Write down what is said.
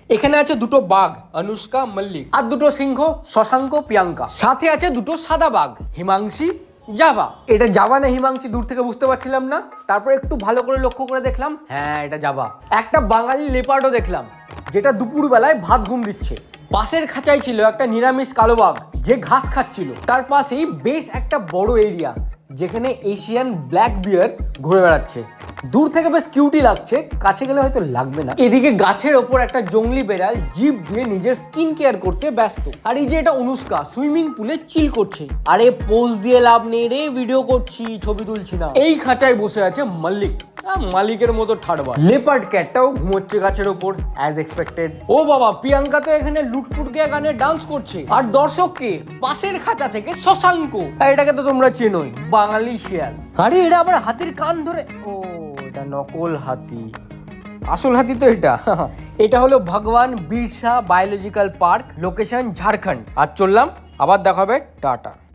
এখানে আছে দুটো বাঘ, অনুষ্কা মল্লিক, আর দুটো সিংহ, শশাঙ্ক প্রিয়াঙ্কা। সাথে আছে দুটো সাদা বাঘ, হিমাংশী, জাভা। এটা জাভা না হিমাংশী দূর থেকে বুঝতে পারছিলাম না, তারপর একটু ভালো করে লক্ষ্য করে দেখলাম, হ্যাঁ এটা জাভা। একটা বাঙালি লেপার্ডও দেখলাম, যেটা দুপুরবেলায় ভাত ঘুম দিচ্ছে। পাশের খাঁচায় ছিল একটা নিরামিষ কালো বাঘ, যে ঘাস খাচ্ছিল। তার পাশেই বেশ একটা বড় এরিয়া, যেখানে এশিয়ান ব্ল্যাক বিয়ার ঘুরে বেড়াচ্ছে। দূর থেকে বেশ কিউটি লাগছে, কাছে গেলে হয়তো লাগবে না। এদিকে গাছের ওপর একটা জঙ্গলি বেড়াল জিভ দিয়ে নিজের স্কিন কেয়ার করতে ব্যস্ত। আর এই যে এটা অনুষ্কা সুইমিং পুলে চিল করছে। আরে পোজ দিয়ে লাভ নেই রে, ভিডিও করছি, ছবি তুলছি না। এই খাঁচায় বসে আছে মল্লিক, মালিকের মতো ঠাড়বা। লেপার্ড ক্যাটটাও ঘুমোচ্ছে গাছের ওপর, অ্যাজ এক্সপেক্টেড। ও বাবা, প্রিয়াঙ্কা তো এখানে লুটপুট গিয়ে গানে ডান্স করছে। আর দর্শককে পাশের খাঁচা থেকে শশাঙ্ক, এটাকে তো তোমরা চেনোই, বাঙালি শিয়াল। আরে এরা আবার হাতির কান ধরে, ও এটা নকল হাতি, আসল হাতি তো এটা। এটা হলো ভগবান Birsa biological park, location Jharkhand. আর চললাম, আবার দেখা হবে, টাটা।